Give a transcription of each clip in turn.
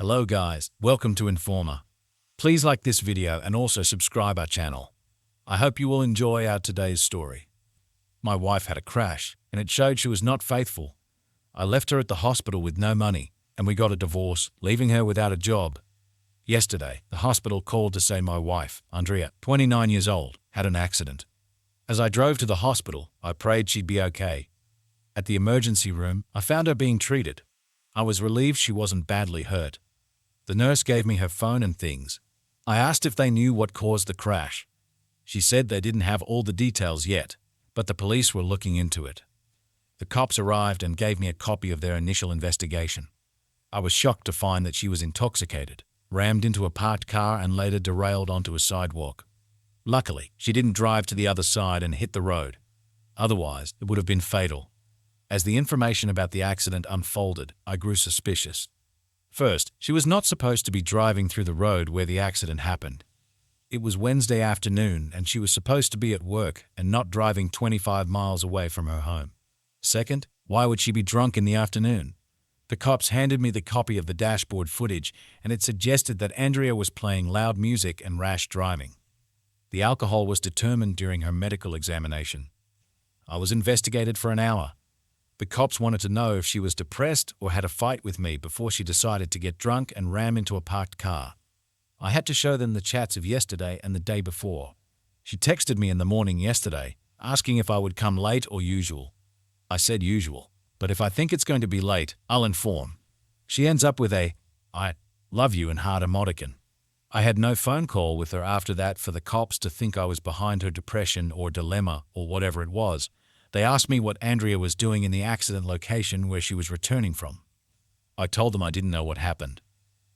Hello guys, welcome to Informer. Please like this video and also subscribe our channel. I hope you will enjoy our today's story. My wife had a crash and it showed she was not faithful. I left her at the hospital with no money and we got a divorce, leaving her without a job. Yesterday, the hospital called to say my wife, Andrea, 29 years old, had an accident. As I drove to the hospital, I prayed she'd be okay. At the emergency room, I found her being treated. I was relieved she wasn't badly hurt. The nurse gave me her phone and things. I asked if they knew what caused the crash. She said they didn't have all the details yet, but the police were looking into it. The cops arrived and gave me a copy of their initial investigation. I was shocked to find that she was intoxicated, rammed into a parked car and later derailed onto a sidewalk. Luckily, she didn't drive to the other side and hit the road. Otherwise, it would have been fatal. As the information about the accident unfolded, I grew suspicious. First, she was not supposed to be driving through the road where the accident happened. It was Wednesday afternoon and she was supposed to be at work and not driving 25 miles away from her home. Second, why would she be drunk in the afternoon? The cops handed me the copy of the dashboard footage and it suggested that Andrea was playing loud music and rash driving. The alcohol was determined during her medical examination. I was investigated for an hour. The cops wanted to know if she was depressed or had a fight with me before she decided to get drunk and ram into a parked car. I had to show them the chats of yesterday and the day before. She texted me in the morning yesterday, asking if I would come late or usual. I said usual, but if I think it's going to be late, I'll inform. She ends up with a, "I love you" and heart emoticon. I had no phone call with her after that for the cops to think I was behind her depression or dilemma or whatever it was. They asked me what Andrea was doing in the accident location where she was returning from. I told them I didn't know what happened.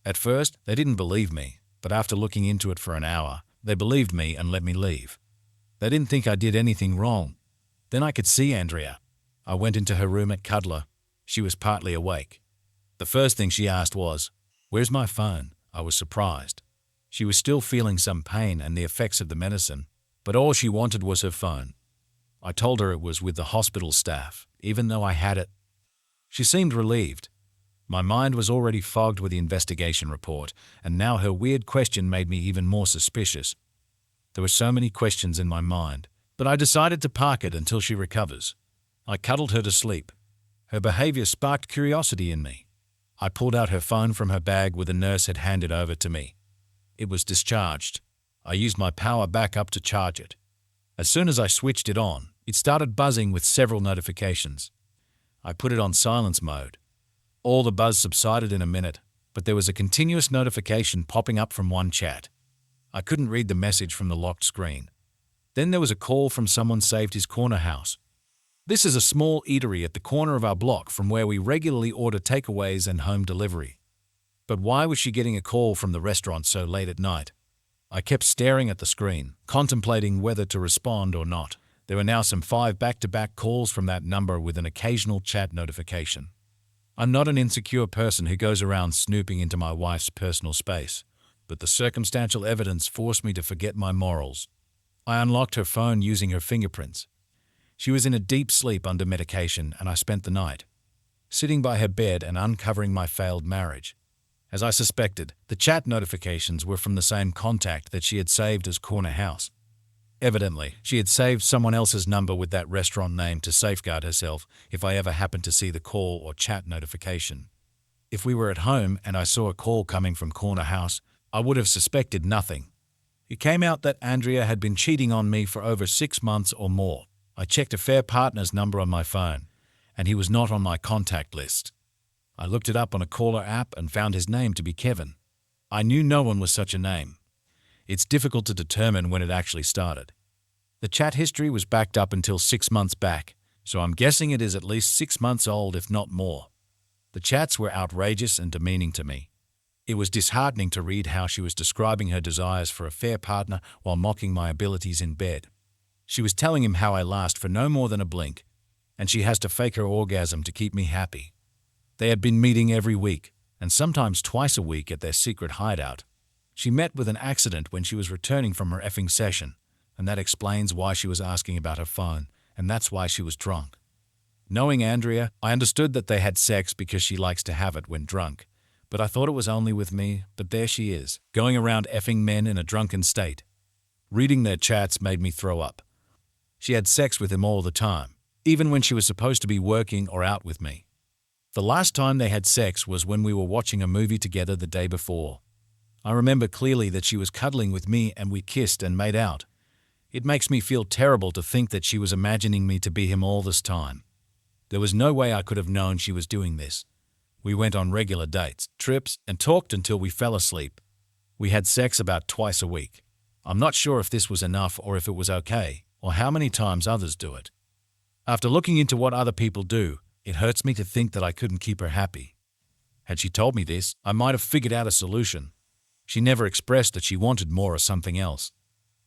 At first, they didn't believe me, but after looking into it for an hour, they believed me and let me leave. They didn't think I did anything wrong. Then I could see Andrea. I went into her room at Cuddler. She was partly awake. The first thing she asked was, "Where's my phone?" I was surprised. She was still feeling some pain and the effects of the medicine, but all she wanted was her phone. I told her it was with the hospital staff, even though I had it. She seemed relieved. My mind was already fogged with the investigation report, and now her weird question made me even more suspicious. There were so many questions in my mind, but I decided to park it until she recovers. I cuddled her to sleep. Her behavior sparked curiosity in me. I pulled out her phone from her bag where the nurse had handed over to me. It was discharged. I used my power backup to charge it. As soon as I switched it on, it started buzzing with several notifications. I put it on silence mode. All the buzz subsided in a minute, but there was a continuous notification popping up from one chat. I couldn't read the message from the locked screen. Then there was a call from someone saved his corner house. This is a small eatery at the corner of our block from where we regularly order takeaways and home delivery. But why was she getting a call from the restaurant so late at night? I kept staring at the screen, contemplating whether to respond or not. There were now some 5 back-to-back calls from that number with an occasional chat notification. I'm not an insecure person who goes around snooping into my wife's personal space, but the circumstantial evidence forced me to forget my morals. I unlocked her phone using her fingerprints. She was in a deep sleep under medication, and I spent the night sitting by her bed and uncovering my failed marriage. As I suspected, the chat notifications were from the same contact that she had saved as Corner House. Evidently, she had saved someone else's number with that restaurant name to safeguard herself if I ever happened to see the call or chat notification. If we were at home and I saw a call coming from Corner House, I would have suspected nothing. It came out that Andrea had been cheating on me for over 6 months or more. I checked a fair partner's number on my phone, and he was not on my contact list. I looked it up on a caller app and found his name to be Kevin. I knew no one was such a name. It's difficult to determine when it actually started. The chat history was backed up until 6 months back, so I'm guessing it is at least 6 months old, if not more. The chats were outrageous and demeaning to me. It was disheartening to read how she was describing her desires for a fair partner while mocking my abilities in bed. She was telling him how I last for no more than a blink, and she has to fake her orgasm to keep me happy. They had been meeting every week, and sometimes twice a week at their secret hideout. She met with an accident when she was returning from her effing session, and that explains why she was asking about her phone, and that's why she was drunk. Knowing Andrea, I understood that they had sex because she likes to have it when drunk, But I thought it was only with me, but there she is, going around effing men in a drunken state. Reading their chats made me throw up. She had sex with him all the time, even when she was supposed to be working or out with me. The last time they had sex was when we were watching a movie together the day before. I remember clearly that she was cuddling with me and we kissed and made out. It makes me feel terrible to think that she was imagining me to be him all this time. There was no way I could have known she was doing this. We went on regular dates, trips, and talked until we fell asleep. We had sex about twice a week. I'm not sure if this was enough or if it was okay, or how many times others do it. After looking into what other people do, it hurts me to think that I couldn't keep her happy. Had she told me this, I might have figured out a solution. She never expressed that she wanted more or something else.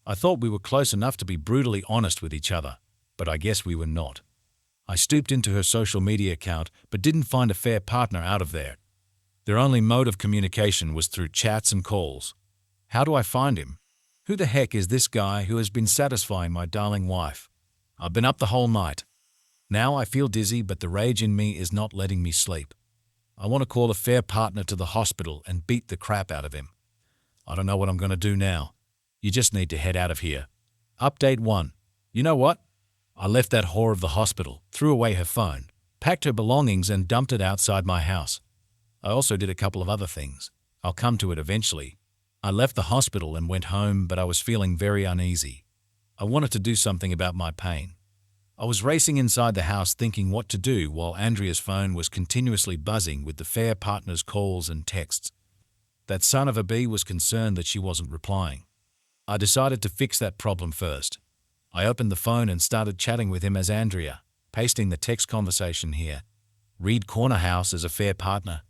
I thought we were close enough to be brutally honest with each other, but I guess we were not. I stooped into her social media account but didn't find a fair partner out of there. Their only mode of communication was through chats and calls. How do I find him? Who the heck is this guy who has been satisfying my darling wife? I've been up the whole night. Now I feel dizzy, but the rage in me is not letting me sleep. I want to call a fair partner to the hospital and beat the crap out of him. I don't know what I'm going to do now. You just need to head out of here. Update 1. You know what? I left that whore of the hospital, threw away her phone, packed her belongings and dumped it outside my house. I also did a couple of other things. I'll come to it eventually. I left the hospital and went home, but I was feeling very uneasy. I wanted to do something about my pain. I was racing inside the house thinking what to do while Andrea's phone was continuously buzzing with the fair partner's calls and texts. That son of a bee was concerned that she wasn't replying. I decided to fix that problem first. I opened the phone and started chatting with him as Andrea, pasting the text conversation here. Read corner house as a fair partner.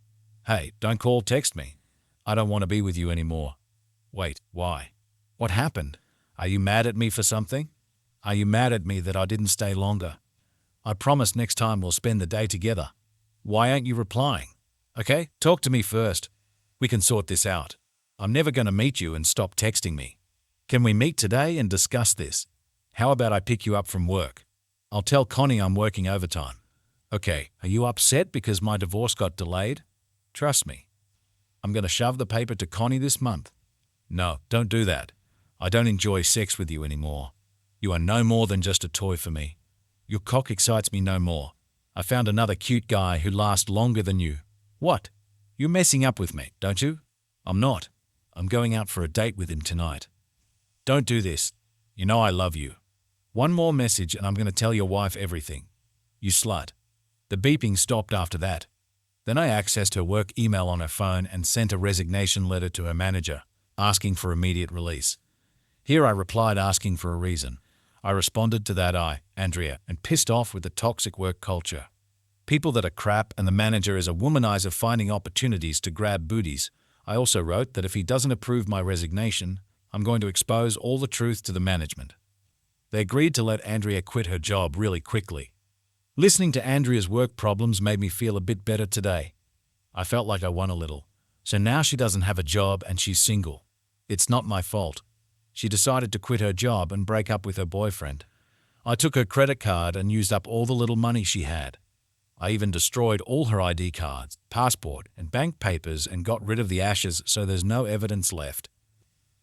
Hey, don't call, text me. I don't want to be with you anymore. Wait, why? What happened? Are you mad at me for something? Are you mad at me that I didn't stay longer? I promise next time we'll spend the day together. Why aren't you replying? Okay, talk to me first. We can sort this out. I'm never going to meet you and stop texting me. Can we meet today and discuss this? How about I pick you up from work? I'll tell Connie I'm working overtime. Okay, are you upset because my divorce got delayed? Trust me. I'm going to shove the paper to Connie this month. No, don't do that. I don't enjoy sex with you anymore. You are no more than just a toy for me. Your cock excites me no more. I found another cute guy who lasts longer than you. What? You're messing up with me, don't you? I'm not. I'm going out for a date with him tonight. Don't do this. You know I love you. One more message and I'm going to tell your wife everything. You slut. The beeping stopped after that. Then I accessed her work email on her phone and sent a resignation letter to her manager, asking for immediate release. Here I replied asking for a reason. I responded to that Andrea, and pissed off with the toxic work culture. People that are crap and the manager is a womanizer finding opportunities to grab booties. I also wrote that if he doesn't approve my resignation, I'm going to expose all the truth to the management. They agreed to let Andrea quit her job really quickly. Listening to Andrea's work problems made me feel a bit better today. I felt like I won a little. So now she doesn't have a job and she's single. It's not my fault. She decided to quit her job and break up with her boyfriend. I took her credit card and used up all the little money she had. I even destroyed all her ID cards, passport, and bank papers and got rid of the ashes so there's no evidence left.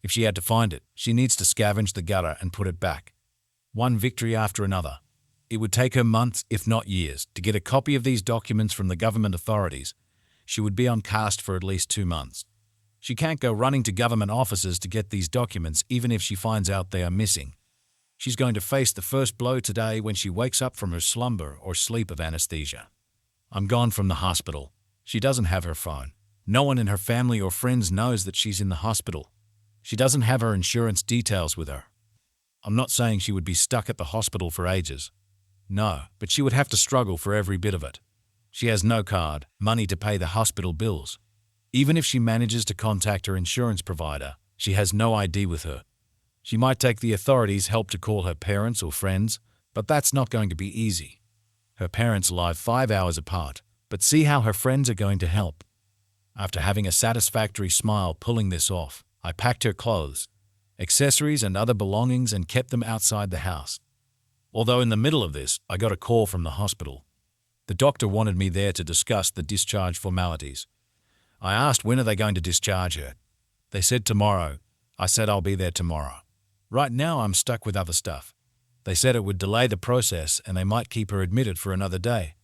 If she had to find it, she needs to scavenge the gutter and put it back. One victory after another. It would take her months, if not years, to get a copy of these documents from the government authorities. She would be on cast for at least 2 months. She can't go running to government offices to get these documents even if she finds out they are missing. She's going to face the first blow today when she wakes up from her slumber or sleep of anesthesia. I'm gone from the hospital. She doesn't have her phone. No one in her family or friends knows that she's in the hospital. She doesn't have her insurance details with her. I'm not saying she would be stuck at the hospital for ages. No, but she would have to struggle for every bit of it. She has no card, money to pay the hospital bills. Even if she manages to contact her insurance provider, she has no ID with her. She might take the authorities' help to call her parents or friends, but that's not going to be easy. Her parents live 5 hours apart, but see how her friends are going to help. After having a satisfactory smile pulling this off, I packed her clothes, accessories and other belongings and kept them outside the house. Although in the middle of this, I got a call from the hospital. The doctor wanted me there to discuss the discharge formalities. I asked when are they going to discharge her. They said tomorrow. I said I'll be there tomorrow. Right now I'm stuck with other stuff. They said it would delay the process and they might keep her admitted for another day.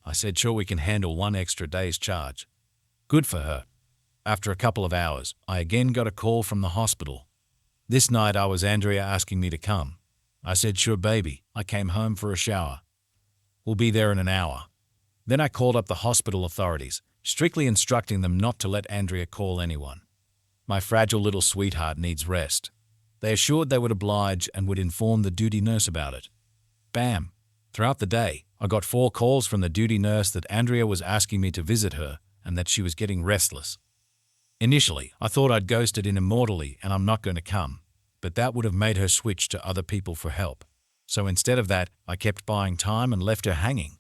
I said sure, we can handle one extra day's charge. Good for her. After a couple of hours, I again got a call from the hospital. This night I was Andrea asking me to come. I said sure baby, I came home for a shower. We'll be there in an hour. Then I called up the hospital authorities, strictly instructing them not to let Andrea call anyone. My fragile little sweetheart needs rest. They assured they would oblige and would inform the duty nurse about it. Bam! Throughout the day, I got 4 calls from the duty nurse that Andrea was asking me to visit her and that she was getting restless. Initially, I thought I'd ghosted in immortally and I'm not going to come, but that would have made her switch to other people for help. So instead of that, I kept buying time and left her hanging.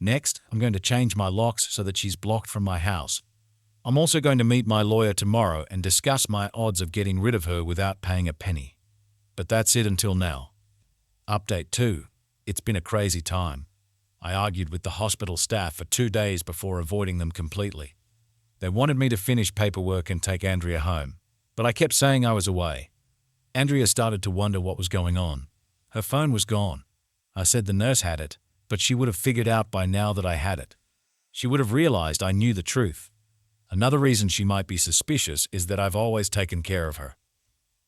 Next, I'm going to change my locks so that she's blocked from my house. I'm also going to meet my lawyer tomorrow and discuss my odds of getting rid of her without paying a penny. But that's it until now. Update 2. It's been a crazy time. I argued with the hospital staff for 2 days before avoiding them completely. They wanted me to finish paperwork and take Andrea home, but I kept saying I was away. Andrea started to wonder what was going on. Her phone was gone. I said the nurse had it, but she would have figured out by now that I had it. She would have realized I knew the truth. Another reason she might be suspicious is that I've always taken care of her.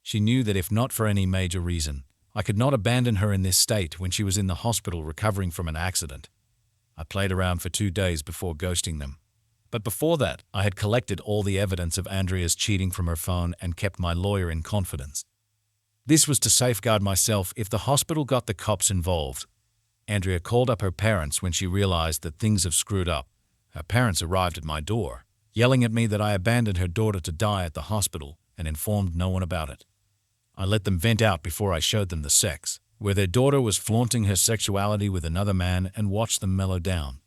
She knew that if not for any major reason, I could not abandon her in this state when she was in the hospital recovering from an accident. I played around for 2 days before ghosting them. But before that, I had collected all the evidence of Andrea's cheating from her phone and kept my lawyer in confidence. This was to safeguard myself if the hospital got the cops involved. Andrea called up her parents when she realized that things have screwed up. Her parents arrived at my door, yelling at me that I abandoned her daughter to die at the hospital and informed no one about it. I let them vent out before I showed them the sex, where their daughter was flaunting her sexuality with another man, and watched them mellow down.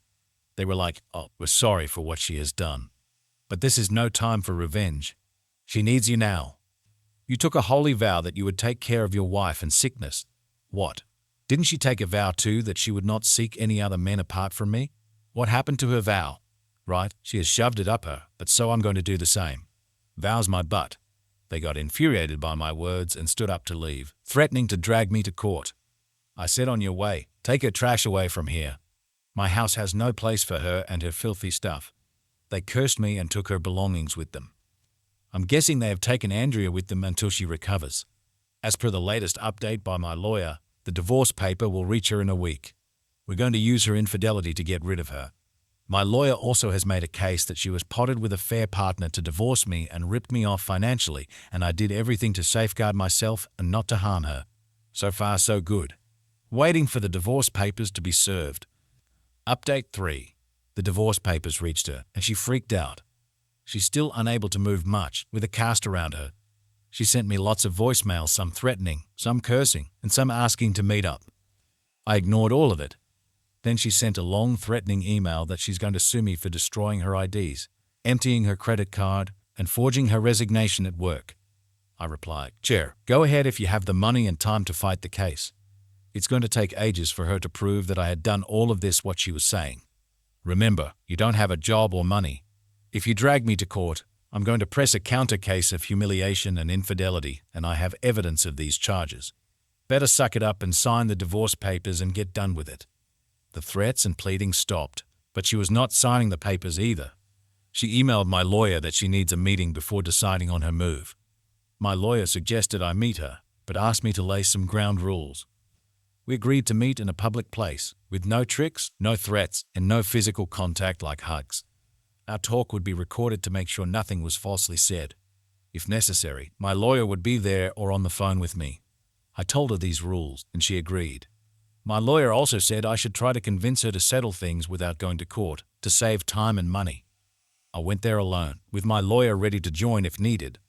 They were like, "Oh, we're sorry for what she has done. But this is no time for revenge. She needs you now. You took a holy vow that you would take care of your wife in sickness. What? Didn't she take a vow too that she would not seek any other men apart from me? What happened to her vow? Right, she has shoved it up her, but so I'm going to do the same. Vow's my butt." They got infuriated by my words and stood up to leave, threatening to drag me to court. I said, "On your way, take her trash away from here. My house has no place for her and her filthy stuff." They cursed me and took her belongings with them. I'm guessing they have taken Andrea with them until she recovers. As per the latest update by my lawyer, the divorce paper will reach her in a week. We're going to use her infidelity to get rid of her. My lawyer also has made a case that she was potted with a fair partner to divorce me and ripped me off financially, and I did everything to safeguard myself and not to harm her. So far, so good. Waiting for the divorce papers to be served. Update 3. The divorce papers reached her, and she freaked out. She's still unable to move much, with a cast around her. She sent me lots of voicemails, some threatening, some cursing, and some asking to meet up. I ignored all of it. Then she sent a long threatening email that she's going to sue me for destroying her IDs, emptying her credit card, and forging her resignation at work. I replied, "Chair, go ahead if you have the money and time to fight the case. It's going to take ages for her to prove that I had done all of this what she was saying. Remember, you don't have a job or money. If you drag me to court, I'm going to press a counter case of humiliation and infidelity, and I have evidence of these charges. Better suck it up and sign the divorce papers and get done with it." The threats and pleading stopped, but she was not signing the papers either. She emailed my lawyer that she needs a meeting before deciding on her move. My lawyer suggested I meet her, but asked me to lay some ground rules. We agreed to meet in a public place, with no tricks, no threats, and no physical contact like hugs. Our talk would be recorded to make sure nothing was falsely said. If necessary, my lawyer would be there or on the phone with me. I told her these rules, and she agreed. My lawyer also said I should try to convince her to settle things without going to court, to save time and money. I went there alone, with my lawyer ready to join if needed.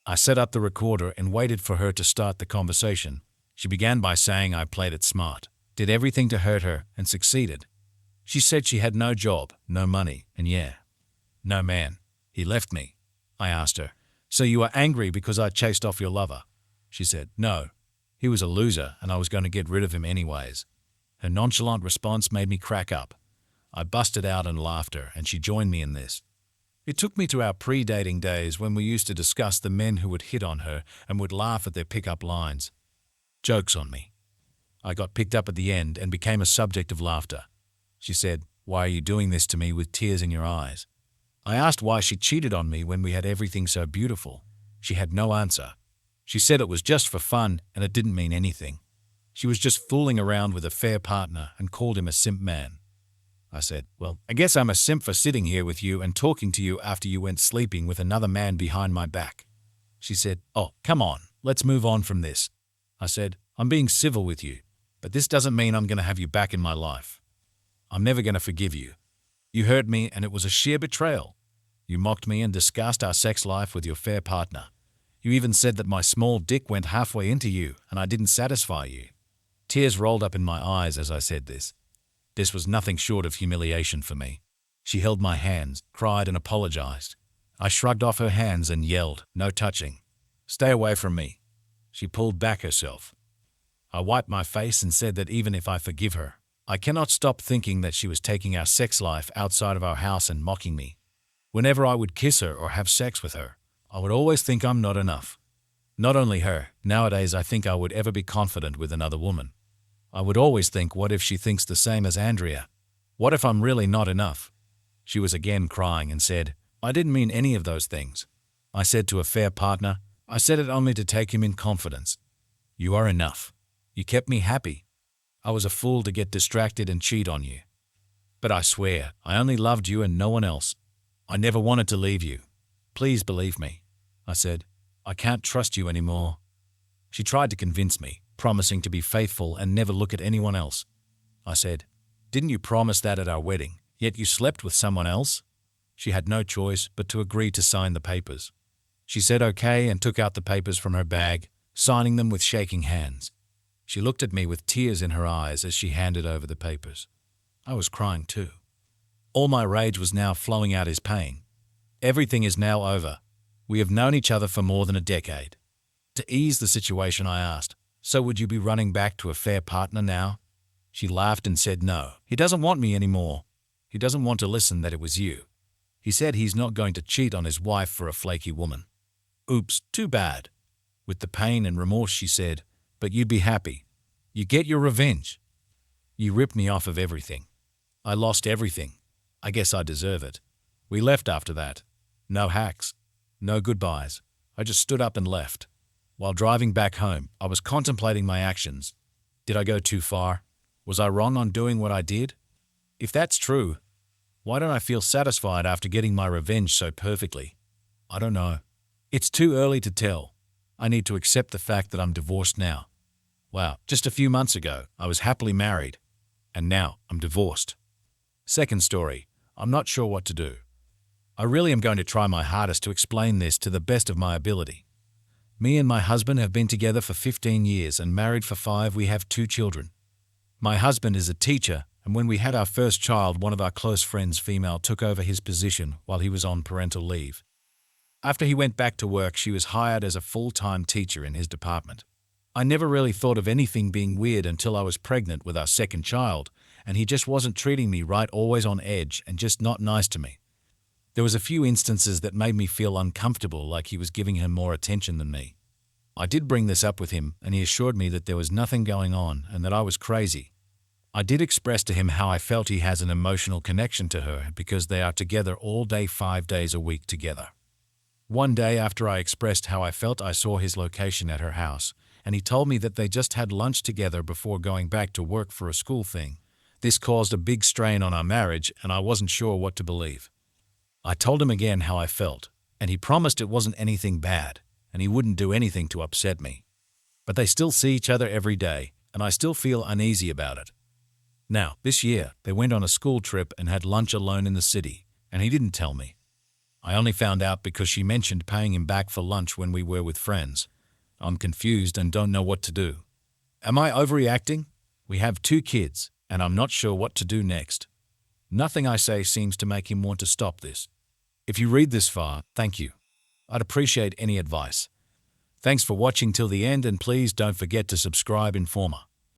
I set up the recorder and waited for her to start the conversation. She began by saying I played it smart, did everything to hurt her, and succeeded. She said she had no job, no money, and no man. He left me. I asked her, "So you are angry because I chased off your lover?" She said, "No. He was a loser and I was going to get rid of him anyways." Her nonchalant response made me crack up. I busted out in laughter and she joined me in this. It took me to our pre-dating days when we used to discuss the men who would hit on her and would laugh at their pick-up lines. Jokes on me. I got picked up at the end and became a subject of laughter. She said, "Why are you doing this to me?" with tears in your eyes. I asked why she cheated on me when we had everything so beautiful. She had no answer. She said it was just for fun and it didn't mean anything. She was just fooling around with a fair partner and called him a simp man. I said, "Well, I guess I'm a simp for sitting here with you and talking to you after you went sleeping with another man behind my back." She said, "Oh, come on, let's move on from this." I said, "I'm being civil with you, but this doesn't mean I'm going to have you back in my life. I'm never going to forgive you. You hurt me and it was a sheer betrayal. You mocked me and discussed our sex life with your fair partner. You even said that my small dick went halfway into you and I didn't satisfy you." Tears rolled up in my eyes as I said this. This was nothing short of humiliation for me. She held my hands, cried and apologized. I shrugged off her hands and yelled, "No touching. Stay away from me." She pulled back herself. I wiped my face and said that even if I forgive her, I cannot stop thinking that she was taking our sex life outside of our house and mocking me. Whenever I would kiss her or have sex with her, I would always think I'm not enough. Not only her, nowadays I think I would ever be confident with another woman. I would always think, what if she thinks the same as Andrea? What if I'm really not enough? She was again crying and said, "I didn't mean any of those things." I said to a fair partner, "I said it only to take him in confidence. You are enough. You kept me happy. I was a fool to get distracted and cheat on you. But I swear, I only loved you and no one else. I never wanted to leave you. Please believe me." I said, "I can't trust you anymore." She tried to convince me, promising to be faithful and never look at anyone else. I said, "Didn't you promise that at our wedding, yet you slept with someone else?" She had no choice but to agree to sign the papers. She said okay and took out the papers from her bag, signing them with shaking hands. She looked at me with tears in her eyes as she handed over the papers. I was crying too. All my rage was now flowing out as pain. Everything is now over. We have known each other for more than a decade. To ease the situation, I asked, "So would you be running back to a fair partner now?" She laughed and said, "No, he doesn't want me anymore. He doesn't want to listen that it was you. He said he's not going to cheat on his wife for a flaky woman." Oops, too bad. With the pain and remorse she said, "But you'd be happy. You get your revenge. You ripped me off of everything. I lost everything. I guess I deserve it." We left after that. No hacks. No goodbyes. I just stood up and left. While driving back home, I was contemplating my actions. Did I go too far? Was I wrong on doing what I did? If that's true, why don't I feel satisfied after getting my revenge so perfectly? I don't know. It's too early to tell. I need to accept the fact that I'm divorced now. Wow, just a few months ago, I was happily married, and now I'm divorced. Second story, I'm not sure what to do. I really am going to try my hardest to explain this to the best of my ability. Me and my husband have been together for 15 years and married for 5. We have 2 children. My husband is a teacher, and when we had our first child, one of our close friends, female, took over his position while he was on parental leave. After he went back to work, she was hired as a full-time teacher in his department. I never really thought of anything being weird until I was pregnant with our second child, and he just wasn't treating me right, always on edge and just not nice to me. There was a few instances that made me feel uncomfortable, like he was giving her more attention than me. I did bring this up with him, and he assured me that there was nothing going on and that I was crazy. I did express to him how I felt he has an emotional connection to her because they are together all day, 5 days a week together. One day after I expressed how I felt, I saw his location at her house, and he told me that they just had lunch together before going back to work for a school thing. This caused a big strain on our marriage, and I wasn't sure what to believe. I told him again how I felt, and he promised it wasn't anything bad, and he wouldn't do anything to upset me. But they still see each other every day, and I still feel uneasy about it. Now, this year, they went on a school trip and had lunch alone in the city, and he didn't tell me. I only found out because she mentioned paying him back for lunch when we were with friends. I'm confused and don't know what to do. Am I overreacting? We have 2 kids, and I'm not sure what to do next. Nothing I say seems to make him want to stop this. If you read this far, thank you. I'd appreciate any advice. Thanks for watching till the end, and please don't forget to subscribe. Informer.